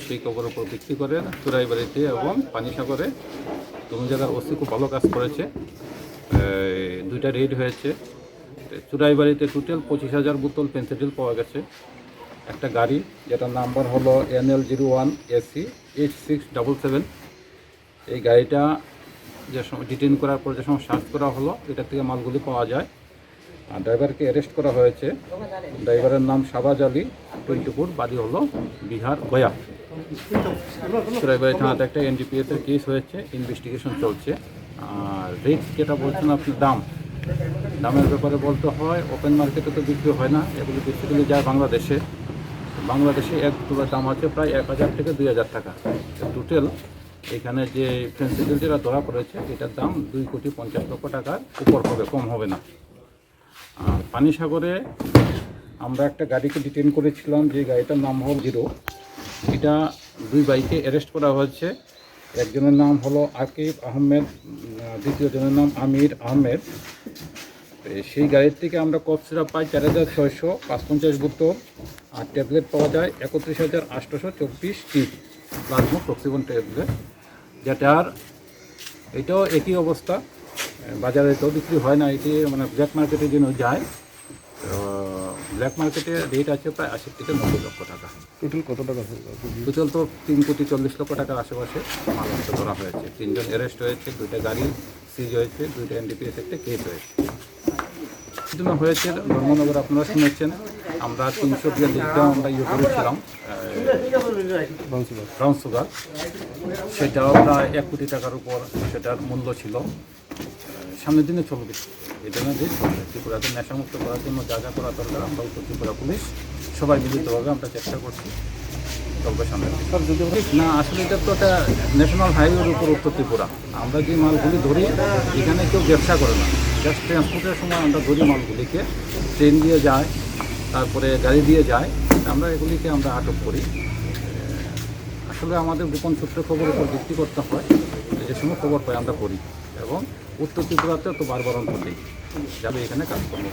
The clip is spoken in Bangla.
সেই খবরের উপর ভিত্তি করে চুরাইবাড়িতে এবং পানিসাগরে দুই জায়গার ওসি খুব ভালো কাজ করেছে। দুইটা রেড হয়েছে। চুরাইবাড়িতে টোটাল 25,000 বোতল ফেন্সিডিল পাওয়া গেছে। একটা গাড়ি যেটার নাম্বার হলো NL01 AC 8677। এই গাড়িটা যে সময় ডিটেইন করার পর যে সময় সার্চ করা হলো এটা থেকে মালগুলি পাওয়া যায়। আর ড্রাইভারকে অ্যারেস্ট করা হয়েছে। ড্রাইভারের নাম শাহবাজ আলী, 24, বাড়ি হলো বিহার গয়া। চুরাইবাড়ি থানাতে একটা NDPS এর কেস হয়েছে, ইনভেস্টিগেশন চলছে। আর রেট যেটা বলছেন আপনি, দামের ব্যাপারে বলতে হয়, ওপেন মার্কেটে তো বিক্রি হয় না, এগুলো বেসিক্যালি যায় বাংলাদেশে। এক তুলার দাম আছে প্রায় 1,000 থেকে 2,000 টাকা। টোটাল এখানে যে ফেন্সিডিল যেটা ধরা পড়েছে এটার দাম 2,50,00,000 টাকার উপর হবে, কম হবে না। আর পানিসাগরে আমরা একটা গাড়িকে ডিটেইন করেছিলাম, যে গাড়িটার নাম হল হিরো। এটা দুই বাইকে অ্যারেস্ট করা হয়েছে। একজনের নাম হলো আকিব আহমেদ, দ্বিতীয় জনের নাম আমির আহমেদ। সেই গাড়ির থেকে আমরা কফ সিরাপ পাই 4,655 বোতল। আর ট্যাবলেট পাওয়া যায় 31,824 পিস, প্লাজমো টক্সিবন ট্যাবলেট, যেটার এটাও একই অবস্থা, বাজারে তো বিক্রি হয় না। এটি মানে ব্ল্যাক মার্কেটের জন্য যায়। ব্ল্যাক মার্কেটে রেট আছে প্রায় 80 থেকে 90 লক্ষ টাকা। টোটাল কত টাকা? টোটাল তো 3,40,00,000 টাকার আশেপাশে মাল ধরা হয়েছে। 3 জন অ্যারেস্ট হয়েছে, 2টা গাড়ি সিজ হয়েছে, 2টা NDPS একটা কেস হয়েছে। জন্য হয়েছে ধর্মনগর, আপনারা শুনেছেন। আমরা 342 গ্রাম আমরা ইয়ে করেছিলাম ব্রাউন সুগার, সেটাও প্রায় 1 কোটি টাকার উপর সেটার মূল্য ছিল। সামনের দিনে চলবে, এটা না যে চলবে। ত্রিপুরাকে নেশামুক্ত করার জন্য যা যা করা দরকার আমরা উত্তর ত্রিপুরা পুলিশ সবাই মিলিতভাবে আমরা চেষ্টা করছি। চলবে সামনে না, আসলে এটা তো একটা ন্যাশনাল হাইওয়ের উপর উত্তর ত্রিপুরা। আমরা যে মালগুলি ধরি এখানে কেউ ব্যবসা করে না, জাস্ট ট্রান্সপোর্টের সময় আমরা ধরি মালগুলিকে, ট্রেন দিয়ে যায়, তারপরে গাড়ি দিয়ে যায়, আমরা এগুলিকে আমরা আটক করি। আসলে আমাদের গোপন সূত্রে খবরের উপর ভিত্তি করতে হয়, যে সময় খবর পাই আমরা করি। এবং উত্তর ত্রিপুরাতেও তো বারবার করলেই যাবে এখানে কাজকর্ম।